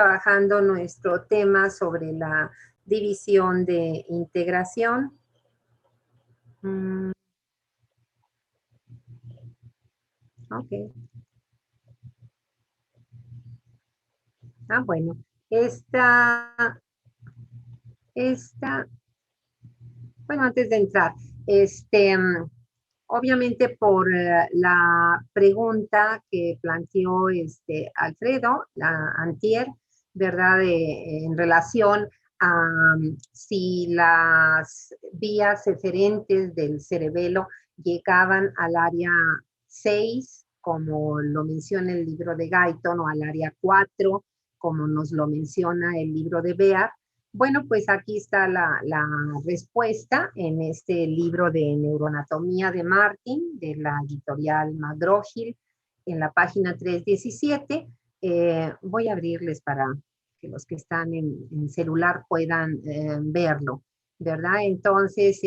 trabajando nuestro tema sobre la división de integración. Ok. Bueno, bueno, antes de entrar, obviamente por la pregunta que planteó Alfredo, antier, ¿verdad? En relación a si las vías eferentes del cerebelo llegaban al área 6, como lo menciona el libro de Guyton, o al área 4, como nos lo menciona el libro de Beard. Bueno, pues aquí está la respuesta en este libro de neuroanatomía de Martin, de la editorial McGraw-Hill, en la página 317. Voy a abrirles para que los que están en celular puedan verlo, ¿verdad? Entonces,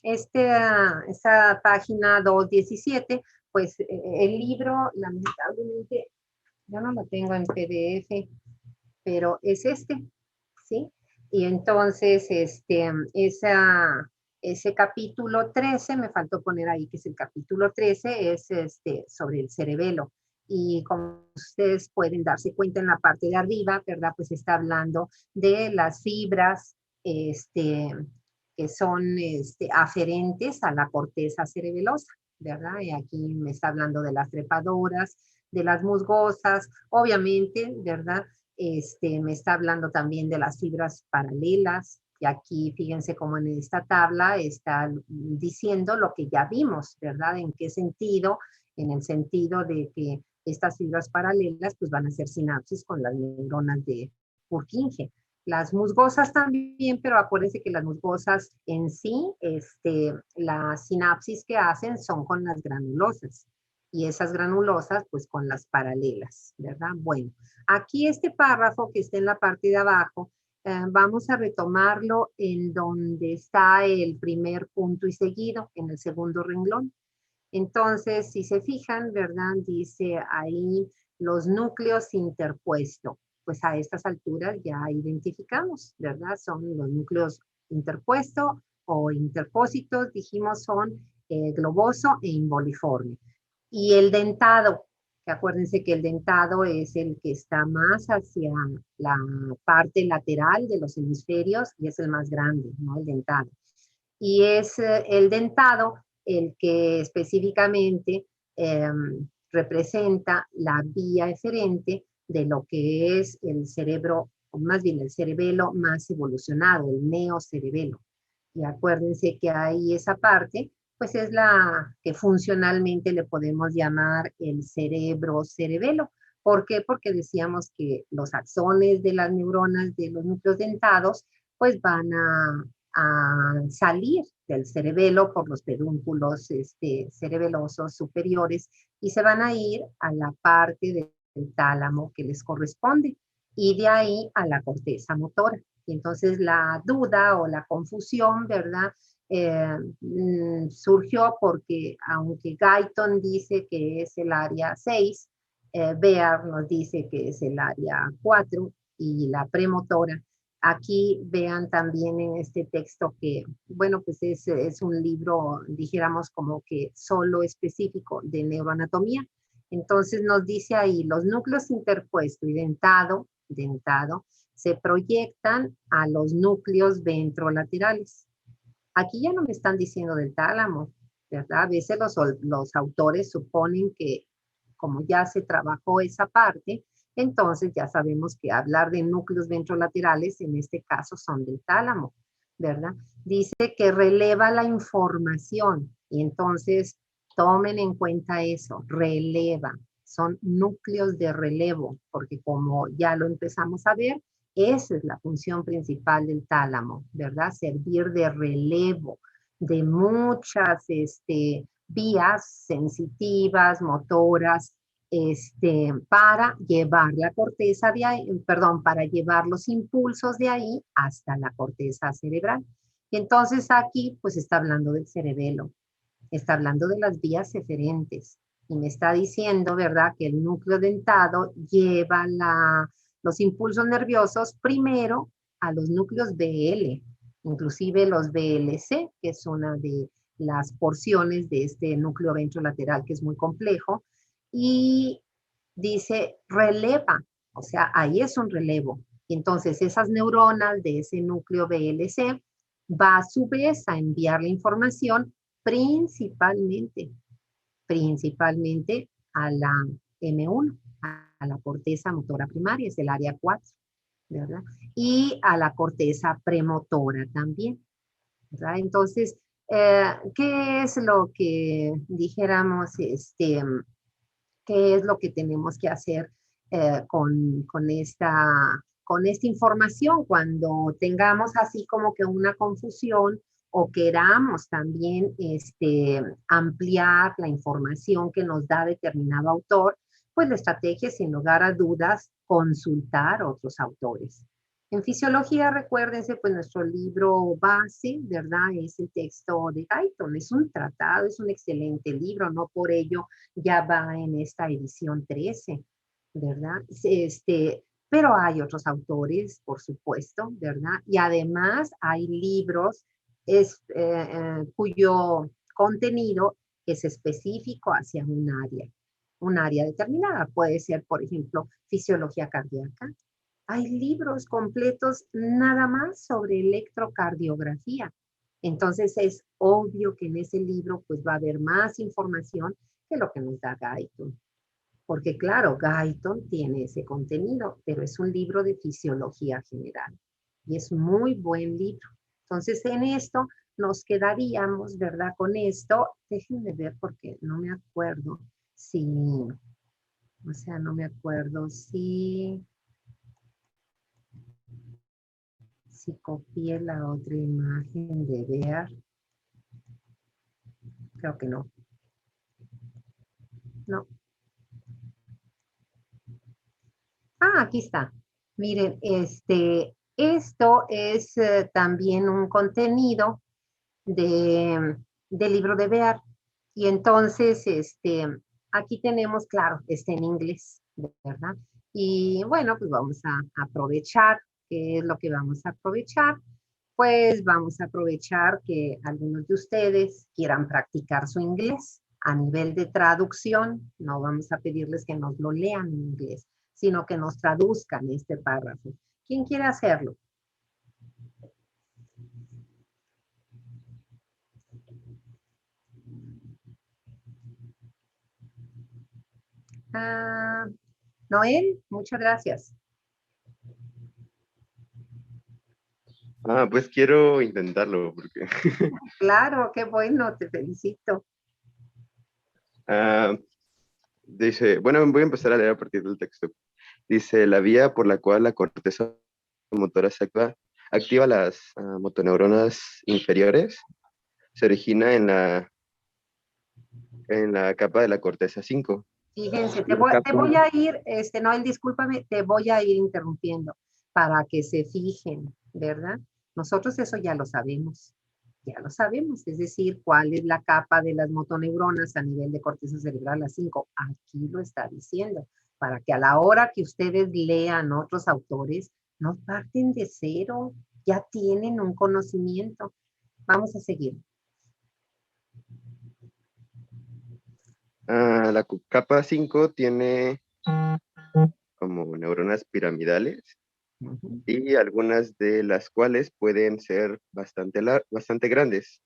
esta página 217, pues el libro, lamentablemente, yo no lo tengo en PDF, pero es ¿sí? Y entonces, ese capítulo 13, me faltó poner ahí que es el capítulo 13, es sobre el cerebelo. Y como ustedes pueden darse cuenta en la parte de arriba, ¿verdad? Pues está hablando de las fibras, que son aferentes a la corteza cerebelosa, ¿verdad? Y aquí me está hablando de las trepadoras, de las musgosas, obviamente, ¿verdad? Me está hablando también de las fibras paralelas, y aquí fíjense cómo en esta tabla está diciendo lo que ya vimos, ¿verdad? ¿En qué sentido? En el sentido de que estas fibras paralelas pues van a hacer sinapsis con las neuronas de Purkinje. Las musgosas también, pero acuérdense que las musgosas en sí, las sinapsis que hacen son con las granulosas, y esas granulosas pues con las paralelas, ¿verdad? Bueno, aquí este párrafo que está en la parte de abajo, vamos a retomarlo en donde está el primer punto y seguido, en el segundo renglón. Entonces, si se fijan, ¿verdad? Dice ahí los núcleos interpuestos. Pues a estas alturas ya identificamos, ¿verdad? Son los núcleos interpuestos o interpósitos, dijimos, son globoso e involiforme. Y el dentado, que acuérdense que el dentado es el que está más hacia la parte lateral de los hemisferios y es el más grande, ¿no? El dentado. Y es el dentado el que específicamente representa la vía eferente de lo que es el cerebro, o más bien el cerebelo más evolucionado, el neocerebelo. Y acuérdense que hay esa parte, pues es la que funcionalmente le podemos llamar el cerebro-cerebelo. ¿Por qué? Porque decíamos que los axones de las neuronas de los núcleos dentados, pues van a salir del cerebelo por los pedúnculos cerebelosos superiores y se van a ir a la parte del tálamo que les corresponde, y de ahí a la corteza motora. Y entonces la duda o la confusión, ¿verdad? Surgió porque aunque Guyton dice que es el área 6, Beard nos dice que es el área 4 y la premotora. Aquí vean también en este texto que, bueno, pues es un libro, dijéramos, como que solo específico de neuroanatomía. Entonces nos dice ahí, los núcleos interpuesto y dentado se proyectan a los núcleos ventrolaterales. Aquí ya no me están diciendo del tálamo, ¿verdad? A veces los autores suponen que como ya se trabajó esa parte, entonces ya sabemos que hablar de núcleos ventrolaterales en este caso son del tálamo, ¿verdad? Dice que releva la información, y entonces tomen en cuenta eso, releva, son núcleos de relevo, porque como ya lo empezamos a ver, esa es la función principal del tálamo, ¿verdad? Servir de relevo de muchas vías sensitivas, motoras, para llevar la corteza de ahí, perdón, para llevar los impulsos de ahí hasta la corteza cerebral. Y entonces aquí pues está hablando del cerebelo, está hablando de las vías eferentes y me está diciendo, ¿verdad?, que el núcleo dentado lleva los impulsos nerviosos primero a los núcleos BL, inclusive los BLC, que es una de las porciones de este núcleo ventrolateral que es muy complejo, y dice releva, o sea, ahí es un relevo. Entonces, esas neuronas de ese núcleo BLC va a su vez a enviar la información principalmente a la M1, a la corteza motora primaria, es el área 4, ¿verdad? Y a la corteza premotora también, ¿verdad? Entonces, ¿qué es lo que dijéramos, qué es lo que tenemos que hacer con esta información cuando tengamos así como que una confusión o queramos también ampliar la información que nos da determinado autor? Pues la estrategia es, sin lugar a dudas, consultar a otros autores. En fisiología, recuérdense, pues nuestro libro base, ¿verdad? Es el texto de Guyton. Es un tratado, es un excelente libro, no por ello ya va en esta edición 13, ¿verdad? Pero hay otros autores, por supuesto, ¿verdad? Y además hay libros cuyo contenido es específico hacia un área determinada. Puede ser, por ejemplo, fisiología cardíaca. Hay libros completos nada más sobre electrocardiografía. Entonces es obvio que en ese libro pues va a haber más información que lo que nos da Guyton. Porque claro, Guyton tiene ese contenido, pero es un libro de fisiología general y es muy buen libro. Entonces en esto nos quedaríamos, ¿verdad? Con esto, déjenme ver porque no me acuerdo si, o sea, no me acuerdo si copié la otra imagen de Bear. Creo que no. No. Ah, aquí está. Miren, esto es también un contenido del libro de Bear. Y entonces, aquí tenemos, claro, está en inglés, ¿verdad? Y bueno, pues vamos a aprovechar. ¿Qué es lo que vamos a aprovechar? Pues vamos a aprovechar que algunos de ustedes quieran practicar su inglés a nivel de traducción. No vamos a pedirles que nos lo lean en inglés, sino que nos traduzcan este párrafo. ¿Quién quiere hacerlo? Ah, Noel, muchas gracias. Pues quiero intentarlo porque Claro, qué bueno, te felicito. ah, dice, bueno, voy a empezar a leer a partir del texto. Dice, la vía por la cual la corteza motora se activa las motoneuronas inferiores, se origina en la capa de la corteza 5. Fíjense, La te capa, voy a ir, Noel, discúlpame, te voy a ir interrumpiendo para que se fijen, ¿verdad? Nosotros eso ya lo sabemos, es decir, cuál es la capa de las motoneuronas a nivel de corteza cerebral, la 5. Aquí lo está diciendo, para que a la hora que ustedes lean otros autores, no parten de cero, ya tienen un conocimiento. Vamos a seguir. la capa 5 tiene como neuronas piramidales Ujú. y algunas de las cuales pueden ser bastante grandes.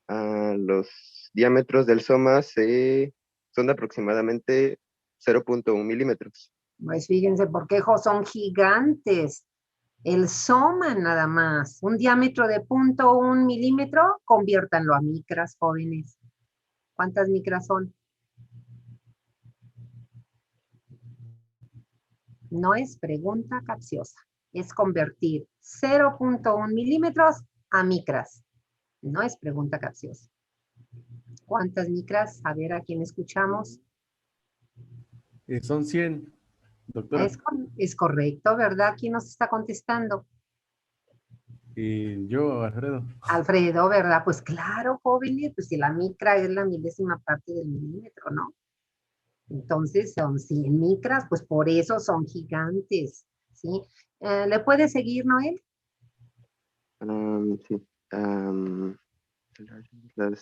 Los diámetros del soma son de aproximadamente 0.1 milímetros. Pues fíjense, porque son gigantes. El soma nada más, un diámetro de 0.1 milímetro, conviértanlo a micras, jóvenes. ¿Cuántas micras son? No es pregunta capciosa, es convertir 0.1 milímetros a micras. No es pregunta capciosa. ¿Cuántas micras? A ver a quién escuchamos. Son 100, doctora. Es correcto, ¿verdad? ¿Quién nos está contestando? Y yo, Alfredo. Alfredo, ¿verdad? Pues claro, jóvenes, pues si la micra es la milésima parte del milímetro, ¿no? Entonces son 100 micras, pues por eso son gigantes. ¿sí? ¿Le puede seguir, Noel? Sí. Las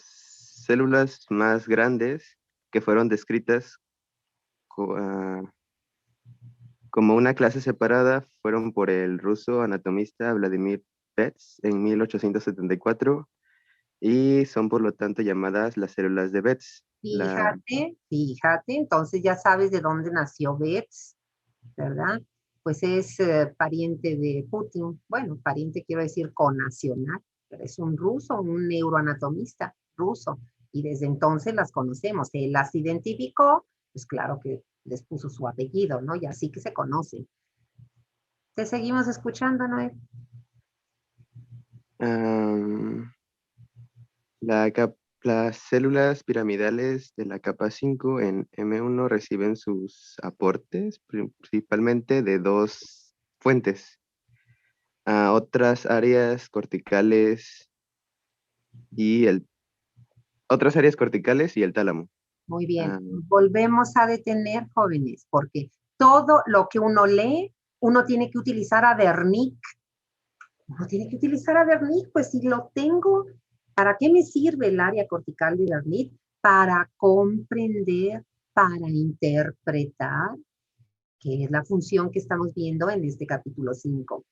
células más grandes que fueron descritas como una clase separada fueron por el ruso anatomista Vladimir Betz en 1874 y son por lo tanto llamadas las células de Betz. Fíjate, entonces ya sabes de dónde nació Betz, ¿verdad? Pues es pariente de Putin, bueno, pariente quiero decir connacional, pero es un ruso, un neuroanatomista ruso, y desde entonces las conocemos. Él las identificó, pues claro que les puso su apellido, ¿no? Y así que se conocen. ¿Te seguimos escuchando, Noel? Um, las células piramidales de la capa 5 en M1 reciben sus aportes principalmente de dos fuentes. Otras áreas corticales y el tálamo. Muy bien. Ah, Volvemos a detener, jóvenes, porque todo lo que uno lee, uno tiene que utilizar a Wernicke. Uno tiene que utilizar a Wernicke, pues si lo tengo, ¿para qué me sirve el área cortical de Wernicke? Para comprender, para interpretar, que es la función que estamos viendo en este capítulo 5.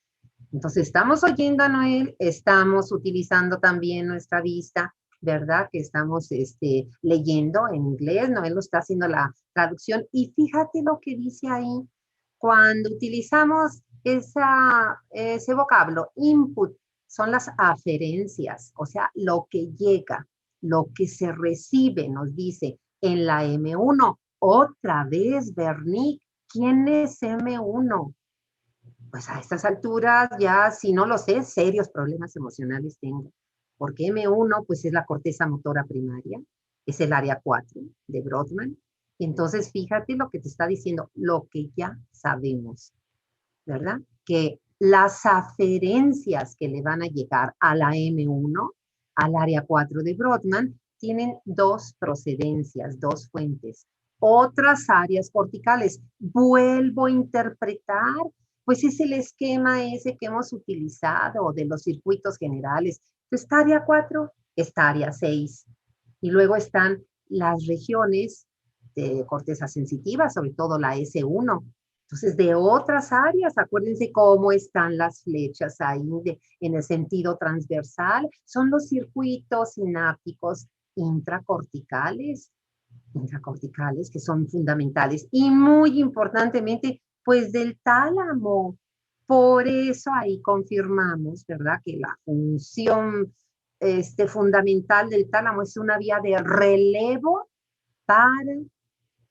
Entonces, estamos oyendo a Noel, estamos utilizando también nuestra vista, ¿verdad? Que estamos leyendo en inglés, Noel lo está haciendo la traducción. Y fíjate lo que dice ahí, cuando utilizamos ese vocablo, input, son las aferencias, o sea, lo que llega, lo que se recibe, nos dice en la M1. Otra vez, Wernicke, ¿quién es M1? Pues a estas alturas ya, si no lo sé, serios problemas emocionales tengo. Porque M1, pues es la corteza motora primaria, es el área 4 de Brodmann. Entonces, fíjate lo que te está diciendo, lo que ya sabemos, ¿verdad? Que las aferencias que le van a llegar a la M1, al área 4 de Brodmann, tienen dos procedencias, dos fuentes. Otras áreas corticales, vuelvo a interpretar, pues es el esquema ese que hemos utilizado de los circuitos generales. Esta área 4, esta área 6. Y luego están las regiones de corteza sensitiva, sobre todo la S1. Entonces, de otras áreas, acuérdense cómo están las flechas ahí en el sentido transversal, son los circuitos sinápticos intracorticales, que son fundamentales y muy importantemente, pues del tálamo. Por eso ahí confirmamos, ¿verdad? Que la función fundamental del tálamo es una vía de relevo para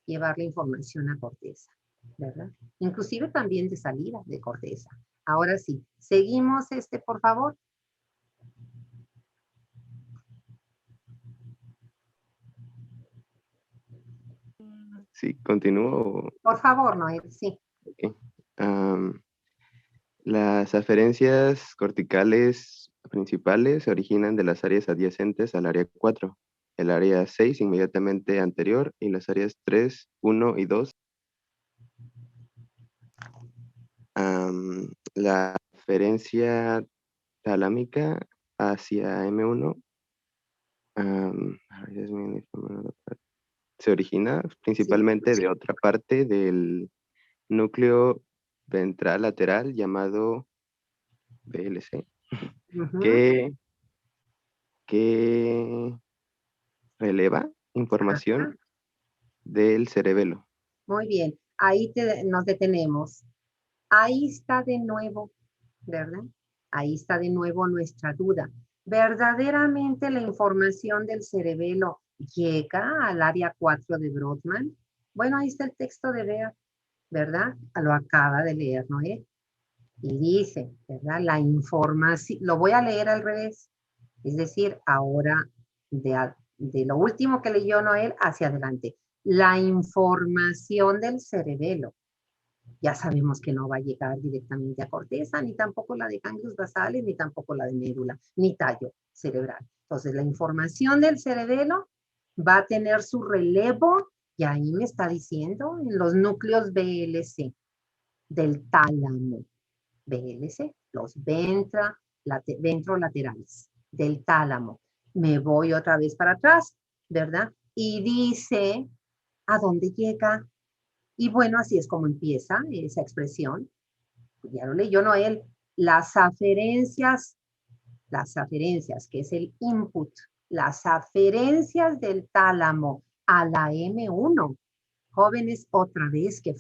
llevar la información a corteza, ¿verdad? Inclusive también de salida de corteza. Ahora sí, seguimos por favor. sí, continúo. Por favor, Noel, sí. Okay. Las aferencias corticales principales se originan de las áreas adyacentes al área 4, el área 6 inmediatamente anterior y las áreas 3, 1 y 2. La aferencia talámica hacia M1 se origina principalmente Sí. de otra parte del núcleo ventral lateral llamado VLC, que releva información Ajá. del cerebelo. Muy bien, ahí nos detenemos. Ahí está de nuevo, ¿verdad? Ahí está de nuevo nuestra duda. ¿Verdaderamente la información del cerebelo llega al área 4 de Brodmann? Bueno, ahí está el texto de Bea, ¿verdad? Lo acaba de leer, ¿no? Y dice, ¿verdad? La información, lo voy a leer al revés, es decir, ahora de lo último que leyó Noel hacia adelante. La información del cerebelo. Ya sabemos que no va a llegar directamente a corteza, ni tampoco la de ganglios basales, ni tampoco la de médula, ni tallo cerebral. Entonces, la información del cerebelo va a tener su relevo, y ahí me está diciendo, en los núcleos BLC. del tálamo. VLC, los ventrolaterales del tálamo. Me voy otra vez para atrás, ¿verdad? Y dice, ¿a dónde llega? Y bueno, así es como empieza esa expresión. Ya lo leyó Noel. Las aferencias, que es el input, las aferencias del tálamo a la M1. Jóvenes, otra vez, que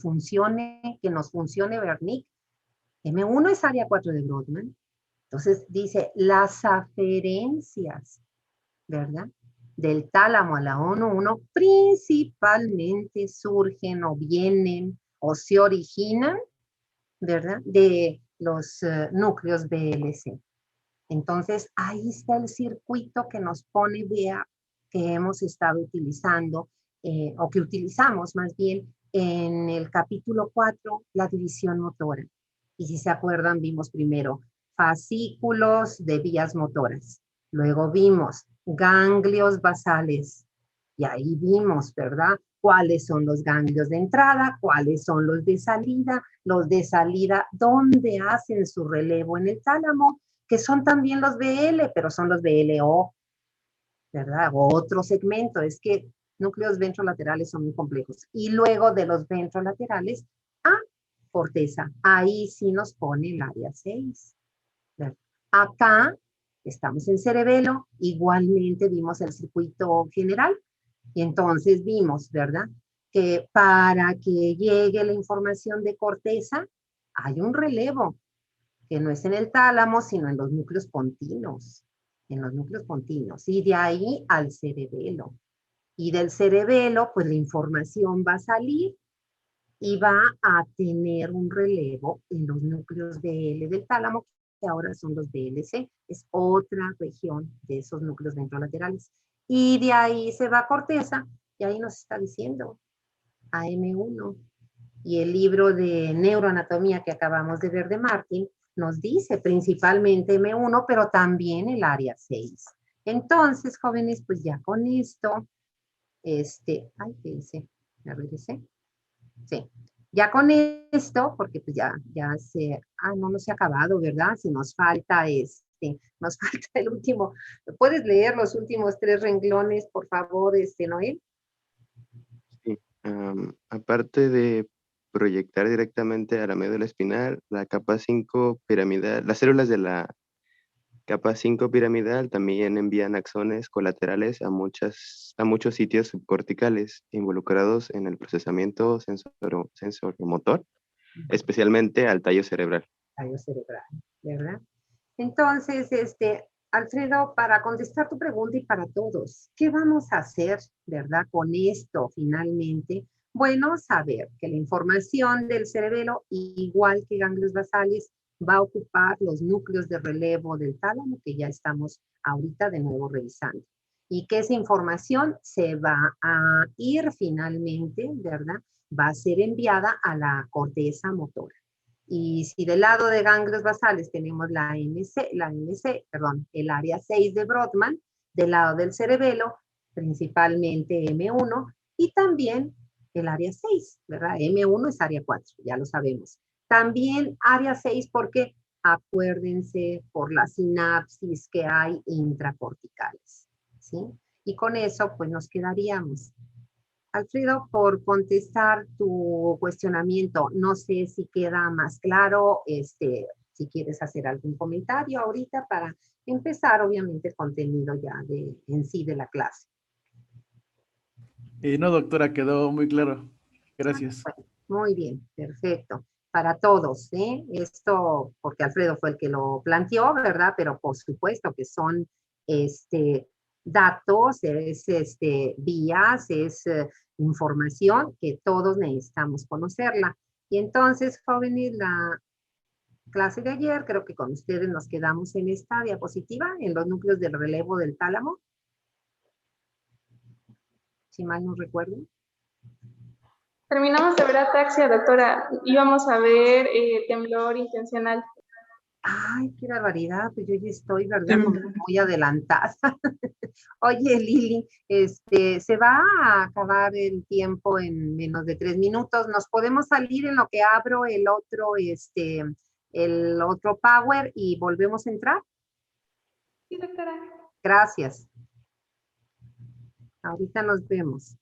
nos funcione Wernicke. M1 es área 4 de Brodmann. Entonces dice, las aferencias, ¿verdad? Del tálamo a la ONU1 principalmente surgen o vienen o se originan, ¿verdad? De los núcleos BLC. Entonces, ahí está el circuito que nos pone Bea, que hemos estado utilizando, o que utilizamos más bien en el capítulo 4, la división motora. Y si se acuerdan, vimos primero fascículos de vías motoras. Luego vimos ganglios basales. Y ahí vimos, ¿verdad? Cuáles son los ganglios de entrada, cuáles son los de salida, dónde hacen su relevo en el tálamo, que son también los BL, pero son los BLO, ¿verdad? O otro segmento, es que núcleos ventrolaterales son muy complejos. Y luego de los ventrolaterales a corteza, ahí sí nos pone el área 6. ¿Verdad? Acá estamos en cerebelo, igualmente vimos el circuito general, y entonces vimos, ¿verdad? Que para que llegue la información de corteza, hay un relevo, que no es en el tálamo, sino en los núcleos pontinos, y de ahí al cerebelo. Y del cerebelo, pues la información va a salir y va a tener un relevo en los núcleos BL del tálamo, que ahora son los BLC, es otra región de esos núcleos ventrolaterales. Y de ahí se va a corteza, y ahí nos está diciendo AM1. Y el libro de neuroanatomía que acabamos de ver de Martin nos dice principalmente M1, pero también el área 6. Entonces, jóvenes, pues ya con esto, ¿qué hice? ¿Me regresé? Sí. Ya con esto, porque pues ya no se ha acabado, ¿verdad? Si nos falta nos falta el último. ¿Puedes leer los últimos 3 renglones, por favor, Noel? Sí. Aparte de proyectar directamente a la médula espinal, la capa 5 piramidal, las células de la capa 5 piramidal también envían axones colaterales a muchos sitios subcorticales involucrados en el procesamiento sensorimotor, especialmente al tallo cerebral. Tallo cerebral, ¿verdad? Entonces, Alfredo, para contestar tu pregunta y para todos, ¿qué vamos a hacer, verdad, con esto finalmente? Bueno, saber que la información del cerebelo, igual que ganglios basales, va a ocupar los núcleos de relevo del tálamo, que ya estamos ahorita de nuevo revisando. Y que esa información se va a ir finalmente, ¿verdad? Va a ser enviada a la corteza motora. Y si del lado de ganglios basales tenemos el área 6 de Brodmann, del lado del cerebelo, principalmente M1, y también el área 6, ¿verdad? M1 es área 4, ya lo sabemos. También área 6 porque acuérdense por las sinapsis que hay intracorticales, ¿sí? Y con eso pues nos quedaríamos. Alfredo, por contestar tu cuestionamiento, no sé si queda más claro, si quieres hacer algún comentario ahorita para empezar, obviamente, el contenido ya en sí de la clase. No, doctora, quedó muy claro. Gracias. Bueno, muy bien, perfecto. Para todos, ¿eh? Esto, porque Alfredo fue el que lo planteó, ¿verdad? Pero por supuesto que son datos, es vías, es información que todos necesitamos conocerla. Y entonces, jóvenes, la clase de ayer, creo que con ustedes nos quedamos en esta diapositiva, en los núcleos del relevo del tálamo. Si mal no recuerdo. Terminamos de ver ataxia, doctora. Íbamos a ver temblor intencional. Ay, qué barbaridad, pues yo ya estoy, ¿verdad? Como muy adelantada. Oye, Lili, se va a acabar el tiempo en menos de 3 minutos. ¿Nos podemos salir en lo que abro el otro Power y volvemos a entrar? Sí, doctora. Gracias. Ahorita nos vemos.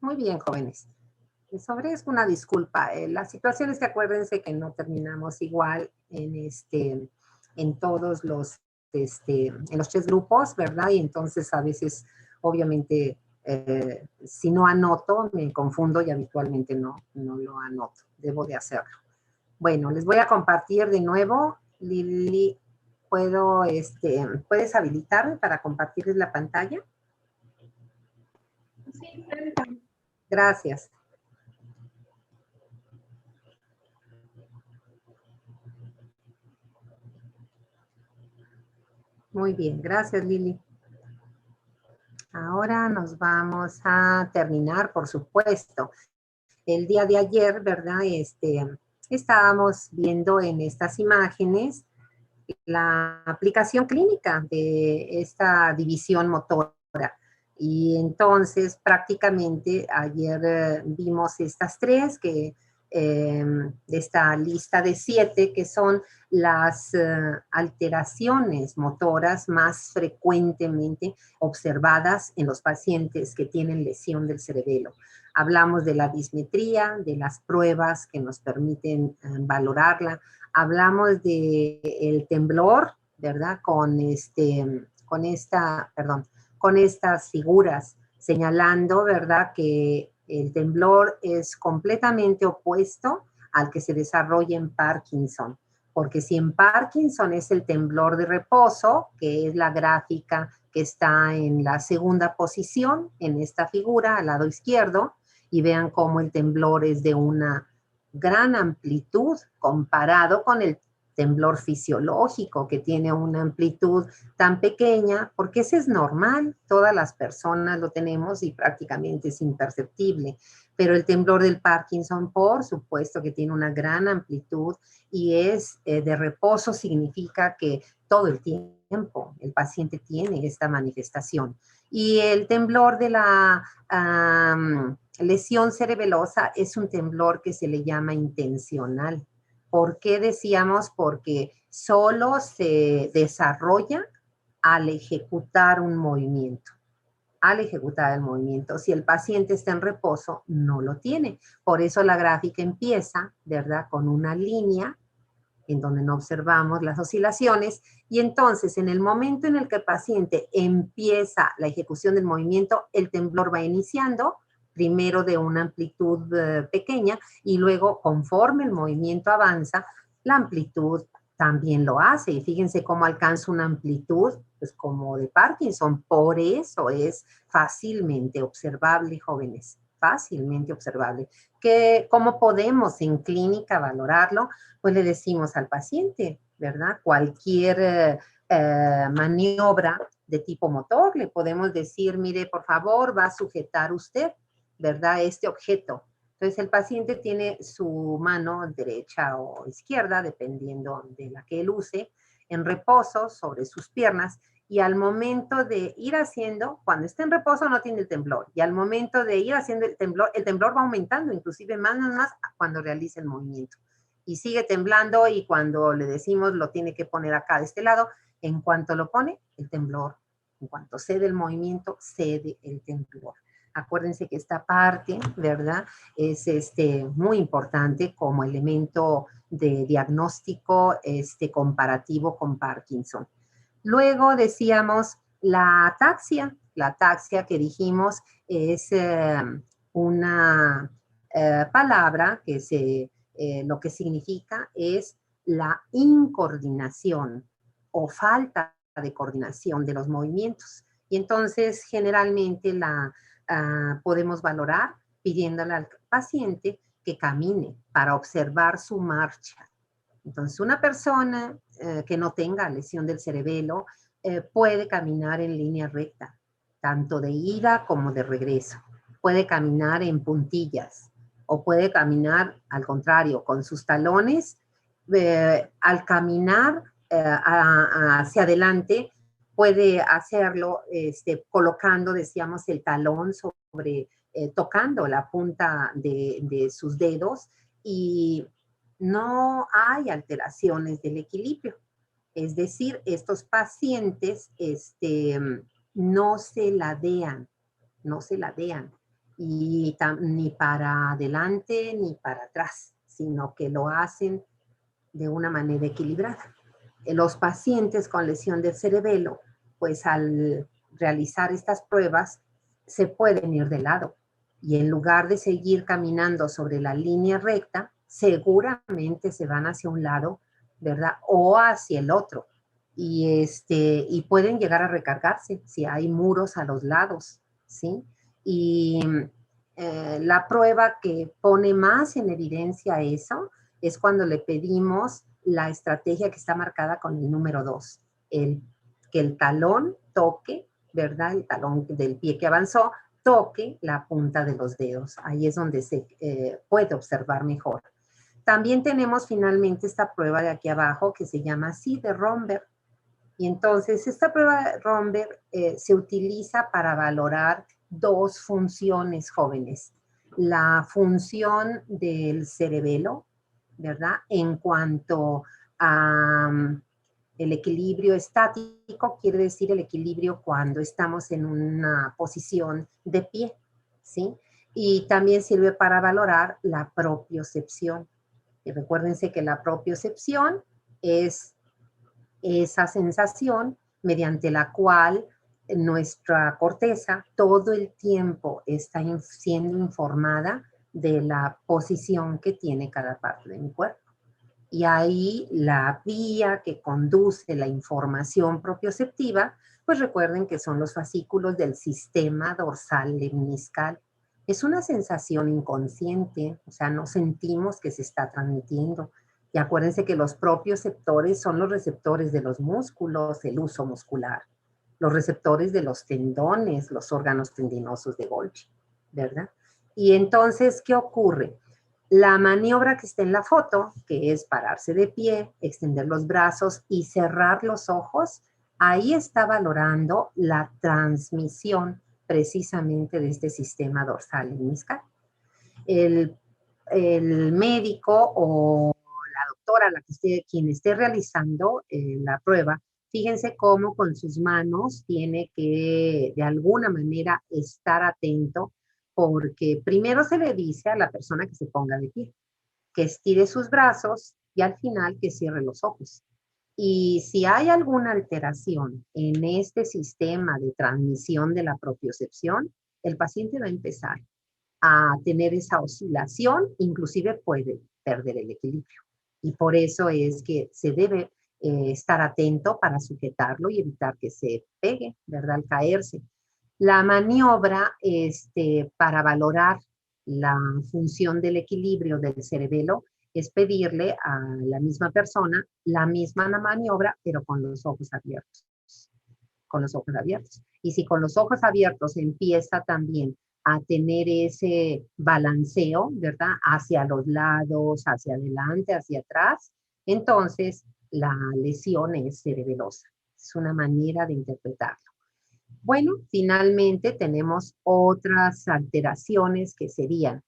Muy bien, jóvenes. Les ofrezco una disculpa. La situación es que acuérdense que no terminamos igual en todos en los 3 grupos, ¿verdad? Y entonces a veces, obviamente, si no anoto, me confundo y habitualmente no lo anoto. Debo de hacerlo. Bueno, les voy a compartir de nuevo. Lili, ¿puedes habilitarme para compartirles la pantalla? Sí, permítame. Gracias. Muy bien, gracias, Lili. Ahora nos vamos a terminar, por supuesto. El día de ayer, ¿verdad? Estábamos viendo en estas imágenes la aplicación clínica de esta división motora. Y entonces prácticamente ayer vimos estas 3 de esta lista de 7 que son las alteraciones motoras más frecuentemente observadas en los pacientes que tienen lesión del cerebelo. Hablamos de la dismetría, de las pruebas que nos permiten valorarla. Hablamos del temblor, ¿verdad? Con estas figuras señalando, ¿verdad? Que el temblor es completamente opuesto al que se desarrolla en Parkinson. Porque si en Parkinson es el temblor de reposo, que es la gráfica que está en la segunda posición en esta figura, al lado izquierdo, y vean cómo el temblor es de una gran amplitud comparado con el temblor fisiológico, que tiene una amplitud tan pequeña, porque ese es normal, todas las personas lo tenemos y prácticamente es imperceptible, pero el temblor del Parkinson, por supuesto que tiene una gran amplitud y es de reposo, significa que todo el tiempo el paciente tiene esta manifestación. Y el temblor de la lesión cerebelosa es un temblor que se le llama intencional. ¿Por qué decíamos? Porque solo se desarrolla al ejecutar un movimiento. Al ejecutar el movimiento. Si el paciente está en reposo, no lo tiene. Por eso la gráfica empieza, ¿verdad? Con una línea en donde no observamos las oscilaciones, y entonces en el momento en el que el paciente empieza la ejecución del movimiento, el temblor va iniciando, primero de una amplitud pequeña, y luego conforme el movimiento avanza, la amplitud también lo hace, y fíjense cómo alcanza una amplitud, pues como de Parkinson, por eso es fácilmente observable, jóvenes, fácilmente observable. ¿Cómo podemos en clínica valorarlo? Pues le decimos al paciente, ¿verdad? Cualquier maniobra de tipo motor, le podemos decir, mire, por favor, va a sujetar usted, ¿verdad? Este objeto. Entonces, el paciente tiene su mano derecha o izquierda, dependiendo de la que él use, en reposo sobre sus piernas, y al momento de ir haciendo, cuando está en reposo no tiene el temblor, y al momento de ir haciendo el temblor va aumentando, inclusive más cuando realiza el movimiento. Y sigue temblando, y cuando le decimos lo tiene que poner acá de este lado, en cuanto lo pone, el temblor, en cuanto cede el movimiento, cede el temblor. Acuérdense que esta parte, ¿verdad?, es muy importante como elemento de diagnóstico comparativo con Parkinson. Luego decíamos la ataxia. La ataxia que dijimos es una palabra que lo que significa es la incoordinación o falta de coordinación de los movimientos. Y entonces generalmente la podemos valorar pidiéndole al paciente que camine para observar su marcha. Entonces, una persona que no tenga lesión del cerebelo puede caminar en línea recta, tanto de ida como de regreso. Puede caminar en puntillas o puede caminar al contrario, con sus talones. Al caminar hacia adelante, puede hacerlo colocando, decíamos, el talón sobre, tocando la punta de sus dedos, y no hay alteraciones del equilibrio. Es decir, estos pacientes no se ladean, y ni para adelante ni para atrás, sino que lo hacen de una manera equilibrada. Los pacientes con lesión del cerebelo, pues al realizar estas pruebas, se pueden ir de lado, y en lugar de seguir caminando sobre la línea recta, seguramente se van hacia un lado, ¿verdad? O hacia el otro. Y pueden llegar a recargarse si hay muros a los lados, ¿sí? Y la prueba que pone más en evidencia eso es cuando le pedimos la estrategia que está marcada con el número 2, que el talón toque, ¿verdad? El talón del pie que avanzó toque la punta de los dedos. Ahí es donde se puede observar mejor. También tenemos finalmente esta prueba de aquí abajo que se llama así de Romberg. Y entonces esta prueba de Romberg se utiliza para valorar dos funciones, jóvenes. La función del cerebelo, ¿verdad? En cuanto a el equilibrio estático, quiere decir el equilibrio cuando estamos en una posición de pie, ¿sí? Y también sirve para valorar la propiocepción. Y recuérdense que la propiocepción es esa sensación mediante la cual nuestra corteza todo el tiempo está siendo informada de la posición que tiene cada parte de mi cuerpo. Y ahí la vía que conduce la información propioceptiva, pues recuerden que son los fascículos del sistema dorsal lemniscal. Es una sensación inconsciente, o sea, no sentimos que se está transmitiendo. Y acuérdense que los propioceptores son los receptores de los músculos, el uso muscular, los receptores de los tendones, los órganos tendinosos de Golgi, ¿verdad? Y entonces, ¿qué ocurre? La maniobra que está en la foto, que es pararse de pie, extender los brazos y cerrar los ojos, ahí está valorando la transmisión precisamente de este sistema dorsal lemniscal. El médico o la doctora, quien esté realizando la prueba, fíjense cómo con sus manos tiene que de alguna manera estar atento, porque primero se le dice a la persona que se ponga de pie, que estire sus brazos y al final que cierre los ojos. Y si hay alguna alteración en este sistema de transmisión de la propiocepción, el paciente va a empezar a tener esa oscilación, inclusive puede perder el equilibrio. Y por eso es que se debe estar atento para sujetarlo y evitar que se pegue, ¿verdad? Al caerse. La maniobra para valorar la función del equilibrio del cerebelo es pedirle a la misma persona la misma maniobra, pero con los ojos abiertos. Con los ojos abiertos. Y si con los ojos abiertos empieza también a tener ese balanceo, ¿verdad? Hacia los lados, hacia adelante, hacia atrás, entonces la lesión es cerebelosa, Es una manera de interpretarlo. Bueno, finalmente tenemos otras alteraciones que serían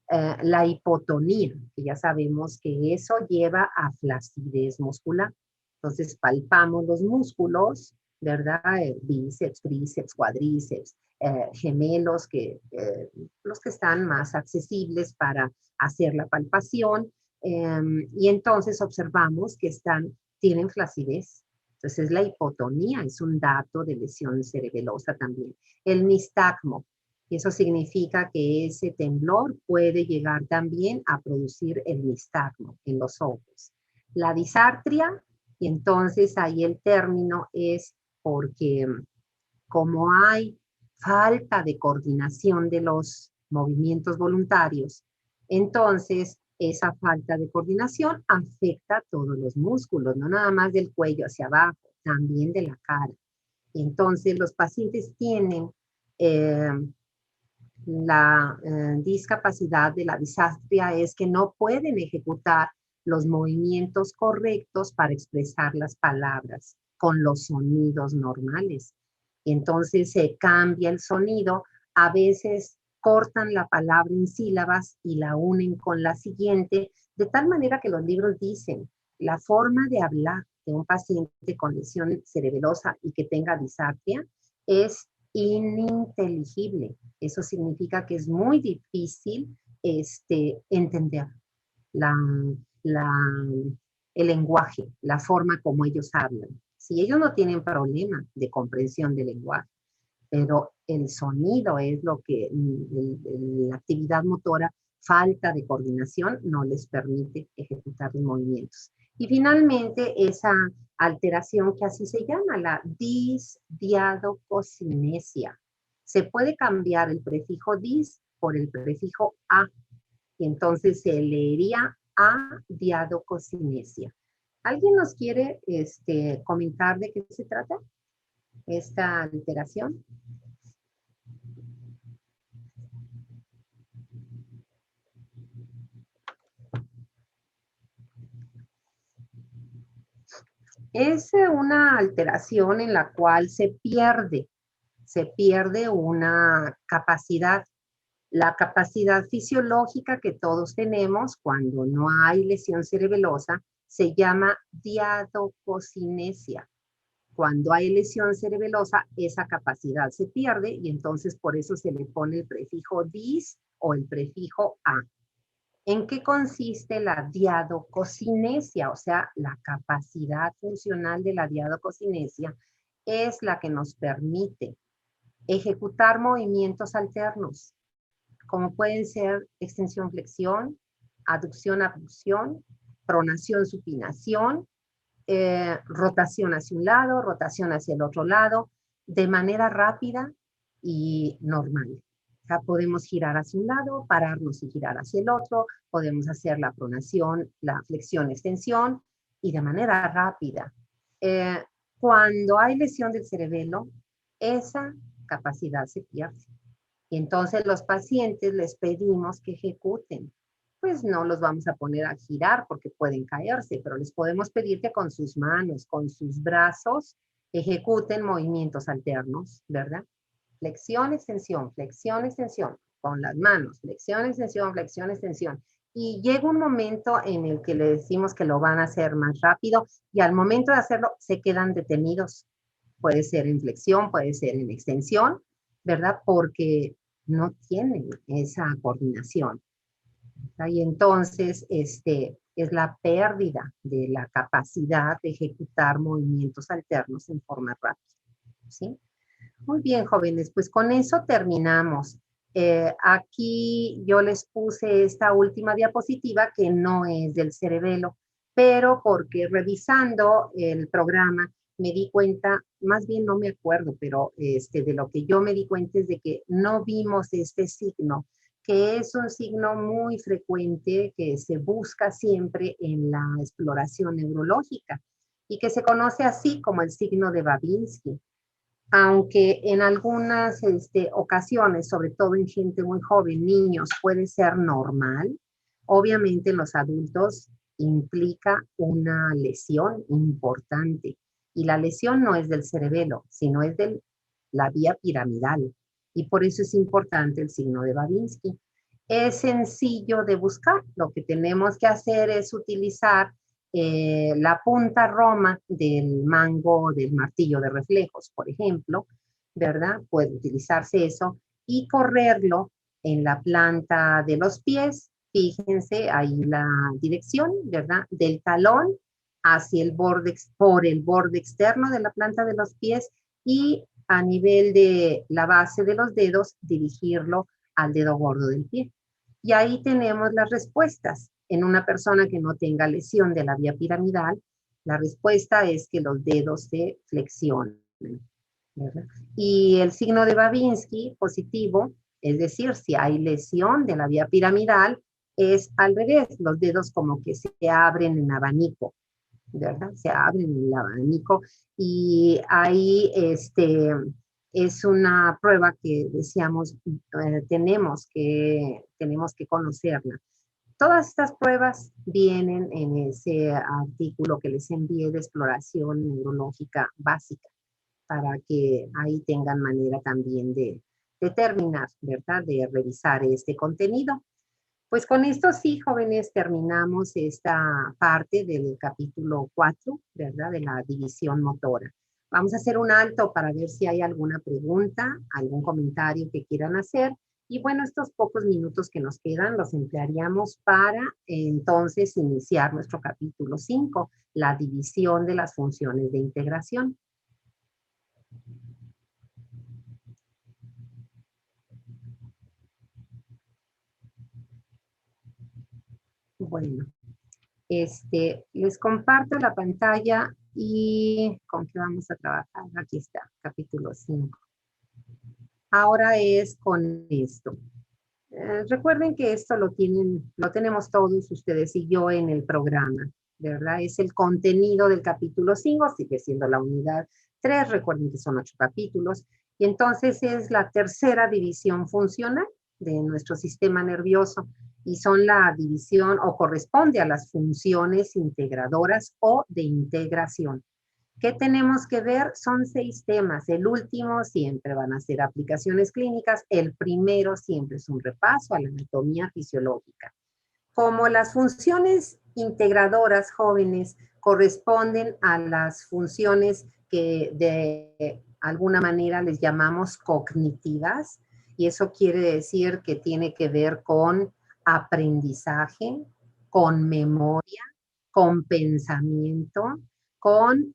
la hipotonía, que ya sabemos que eso lleva a flacidez muscular. Entonces palpamos los músculos, ¿verdad? Bíceps, tríceps, cuádriceps, gemelos, los que están más accesibles para hacer la palpación. Y entonces observamos que tienen flacidez. Entonces la hipotonía es un dato de lesión cerebelosa también. El nistagmo, y eso significa que ese temblor puede llegar también a producir el nistagmo en los ojos. La disartria, y entonces ahí el término es porque como hay falta de coordinación de los movimientos voluntarios, entonces esa falta de coordinación afecta a todos los músculos, no nada más del cuello hacia abajo, también de la cara. Entonces los pacientes tienen la discapacidad de la disartria es que no pueden ejecutar los movimientos correctos para expresar las palabras con los sonidos normales. Entonces se cambia el sonido, a veces cortan la palabra en sílabas y la unen con la siguiente, de tal manera que los libros dicen, la forma de hablar de un paciente con lesión cerebelosa y que tenga disartria es ininteligible. Eso significa que es muy difícil entender la, la, el lenguaje, la forma como ellos hablan. Si ellos no tienen problema de comprensión del lenguaje, pero el sonido es lo que la actividad motora, falta de coordinación, no les permite ejecutar los movimientos. Y finalmente, esa alteración que así se llama, la disdiadococinesia. Se puede cambiar el prefijo dis por el prefijo a, y entonces se leería adiadococinesia. ¿Alguien nos quiere comentar de qué se trata esta alteración? Es una alteración en la cual se pierde una capacidad, la capacidad fisiológica que todos tenemos cuando no hay lesión cerebelosa se llama diadococinesia. Cuando hay lesión cerebelosa, esa capacidad se pierde y entonces por eso se le pone el prefijo dis o el prefijo a. ¿En qué consiste la diadococinesia? O sea, la capacidad funcional de la diadococinesia es la que nos permite ejecutar movimientos alternos, como pueden ser extensión-flexión, aducción-abducción, pronación-supinación, rotación hacia un lado, rotación hacia el otro lado, de manera rápida y normal. Ya podemos girar hacia un lado, pararnos y girar hacia el otro, podemos hacer la pronación, la flexión-extensión y de manera rápida. Cuando hay lesión del cerebelo, esa capacidad se pierde. Y entonces los pacientes les pedimos que ejecuten. Pues no los vamos a poner a girar porque pueden caerse, pero les podemos pedir que con sus manos, con sus brazos, ejecuten movimientos alternos, ¿verdad? Flexión, extensión, con las manos, flexión, extensión. Y llega un momento en el que le decimos que lo van a hacer más rápido y al momento de hacerlo se quedan detenidos. Puede ser en flexión, puede ser en extensión, ¿verdad? Porque no tienen esa coordinación. Y entonces es la pérdida de la capacidad de ejecutar movimientos alternos en forma rápida. ¿Sí? Muy bien, jóvenes, pues con eso terminamos. Aquí yo les puse esta última diapositiva que no es del cerebelo, pero porque revisando el programa me di cuenta, más bien no me acuerdo, pero de lo que yo me di cuenta es de que no vimos este signo, que es un signo muy frecuente que se busca siempre en la exploración neurológica y que se conoce así como el signo de Babinski. Aunque en algunas ocasiones, sobre todo en gente muy joven, niños, puede ser normal, obviamente en los adultos implica una lesión importante Y la lesión no es del cerebelo, sino es de la vía piramidal. Y por eso es importante el signo de Babinski. Es sencillo de buscar. Lo que tenemos que hacer es utilizar la punta roma del mango del martillo de reflejos, por ejemplo, ¿verdad? Puede utilizarse eso y correrlo en la planta de los pies. Fíjense ahí la dirección, ¿verdad? Del talón hacia el borde, por el borde externo de la planta de los pies y a nivel de la base de los dedos, dirigirlo al dedo gordo del pie. Y ahí tenemos las respuestas. En una persona que no tenga lesión de la vía piramidal, la respuesta es que los dedos se flexionen, ¿verdad? Y el signo de Babinski positivo, es decir, si hay lesión de la vía piramidal, es al revés, los dedos como que se abren en abanico, ¿verdad? Se abren en el abanico y ahí es una prueba que decíamos, tenemos que conocerla. Todas estas pruebas vienen en ese artículo que les envié de exploración neurológica básica, para que ahí tengan manera también de determinar, ¿verdad? De revisar este contenido. Pues con esto sí, jóvenes, terminamos esta parte del capítulo 4, ¿verdad? De la división motora. Vamos a hacer un alto para ver si hay alguna pregunta, algún comentario que quieran hacer. Y bueno, estos pocos minutos que nos quedan los emplearíamos para entonces iniciar nuestro capítulo 5, la división de las funciones de integración. Bueno, les comparto la pantalla y ¿con qué vamos a trabajar? Aquí está, capítulo 5. Ahora es con esto. Recuerden que esto lo tenemos todos ustedes y yo en el programa, ¿verdad? Es el contenido del capítulo 5, sigue siendo la unidad 3, recuerden que son 8 capítulos, y entonces es la tercera división funcional de nuestro sistema nervioso, y son la división o corresponde a las funciones integradoras o de integración. ¿Qué tenemos que ver? Son 6 temas. El último siempre van a ser aplicaciones clínicas. El primero siempre es un repaso a la anatomía fisiológica. Como las funciones integradoras, jóvenes, corresponden a las funciones que de alguna manera les llamamos cognitivas, y eso quiere decir que tiene que ver con aprendizaje, con memoria, con pensamiento, con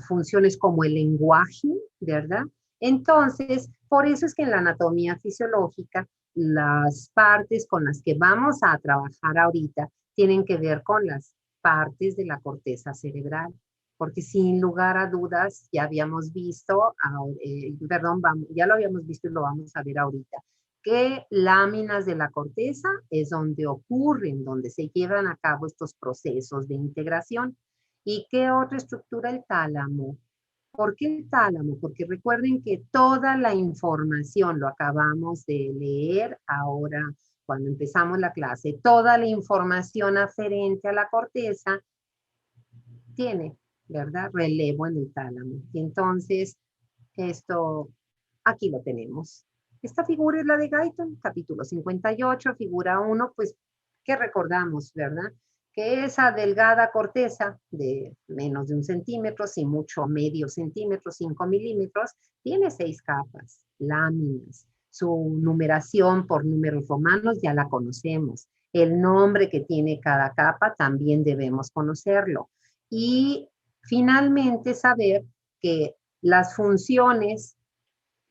funciones como el lenguaje, ¿verdad? Entonces, por eso es que en la anatomía fisiológica, las partes con las que vamos a trabajar ahorita tienen que ver con las partes de la corteza cerebral, porque sin lugar a dudas ya habíamos visto, ya lo habíamos visto y lo vamos a ver ahorita, que láminas de la corteza es donde ocurren, donde se llevan a cabo estos procesos de integración. ¿Y qué otra estructura? El tálamo. ¿Por qué el tálamo? Porque recuerden que toda la información, lo acabamos de leer ahora cuando empezamos la clase, toda la información aferente a la corteza tiene, ¿verdad? Relevo en el tálamo. Y entonces, esto, aquí lo tenemos. Esta figura es la de Guyton, capítulo 58, figura 1, pues, ¿qué recordamos, verdad? Que esa delgada corteza de menos de 1 centímetro, sin mucho medio centímetro, 5 milímetros, tiene 6 capas, láminas. Su numeración por números romanos ya la conocemos. El nombre que tiene cada capa también debemos conocerlo. Y finalmente saber que las funciones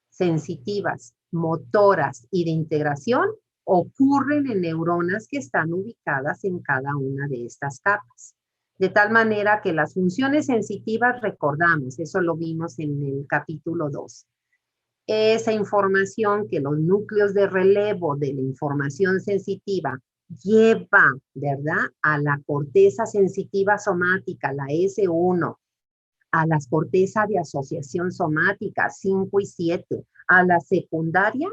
sensitivas, motoras y de integración ocurren en neuronas que están ubicadas en cada una de estas capas. De tal manera que las funciones sensitivas recordamos, eso lo vimos en el capítulo 2. Esa información que los núcleos de relevo de la información sensitiva lleva, ¿verdad?, a la corteza sensitiva somática, la S1, a las cortezas de asociación somática 5 y 7, a la secundaria,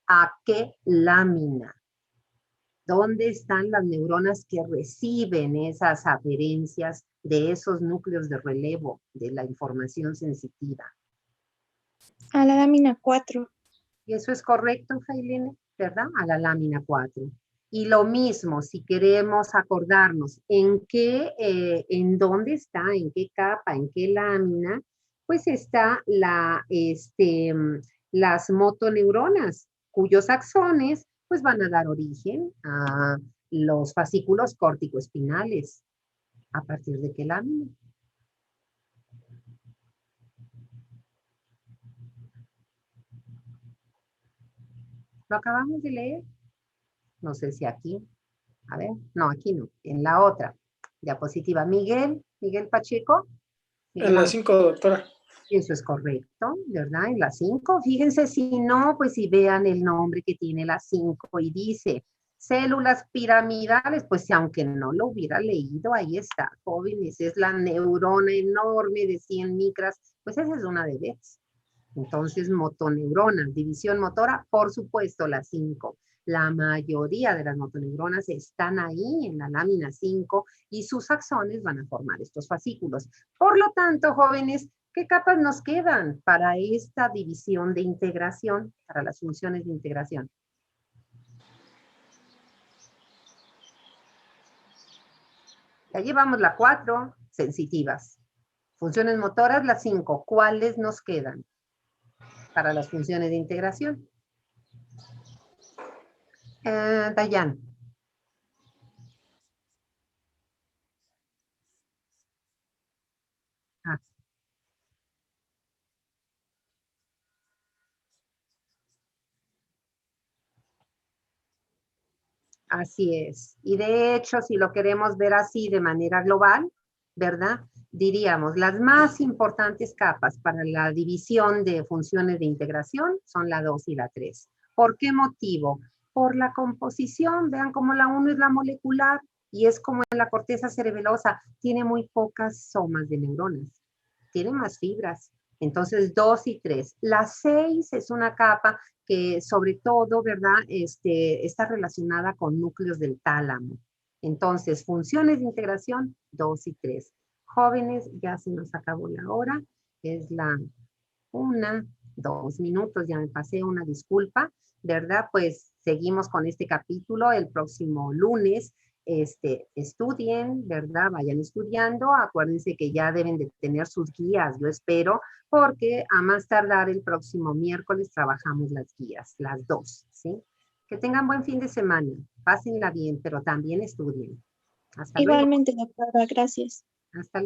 ¿a qué lámina? ¿Dónde están las neuronas que reciben esas aferencias de esos núcleos de relevo de la información sensitiva? A la lámina 4. Y eso es correcto, Jailene, ¿verdad? A la lámina 4. Y lo mismo, si queremos acordarnos en dónde está, en qué capa, en qué lámina, pues está las motoneuronas, cuyos axones pues van a dar origen a los fascículos córtico-espinales. ¿A partir de qué lámina? Lo acabamos de leer. No sé si aquí. A ver, no, aquí no. En la otra diapositiva. Miguel Pacheco. En la 5, doctora. Eso es correcto, ¿verdad? En la 5. Fíjense si no, pues si vean el nombre que tiene la 5 y dice células piramidales, pues si aunque no lo hubiera leído, ahí está, jóvenes, es la neurona enorme de 100 micras, pues esa es una de ellas. Entonces, motoneuronas, división motora, por supuesto, la 5. La mayoría de las motoneuronas están ahí en la lámina 5 y sus axones van a formar estos fascículos. Por lo tanto, jóvenes, ¿qué capas nos quedan para esta división de integración, para las funciones de integración? Ya llevamos la 4, sensitivas. Funciones motoras, la 5. ¿Cuáles nos quedan para las funciones de integración? Dayan. Ah. Así es. Y de hecho, si lo queremos ver así de manera global, ¿verdad? Diríamos, las más importantes capas para la división de funciones de integración son la 2 y la 3. ¿Por qué motivo? Por la composición. Vean cómo la 1 es la molecular y es como en la corteza cerebelosa. Tiene muy pocas somas de neuronas. Tiene más fibras. Entonces, 2 y 3. La 6 es una capa que sobre todo, ¿verdad? Está relacionada con núcleos del tálamo. Entonces, funciones de integración, 2 y 3. Jóvenes, ya se nos acabó la hora. Es la 1, 2 minutos, ya me pasé, una disculpa, ¿verdad? Pues seguimos con este capítulo el próximo lunes. Estudien, ¿verdad? Vayan estudiando. Acuérdense que ya deben de tener sus guías, yo espero, porque a más tardar el próximo miércoles trabajamos las guías, las 2, ¿sí? Que tengan buen fin de semana, pásenla bien, pero también estudien. Hasta luego. Igualmente, doctora, gracias. Hasta luego.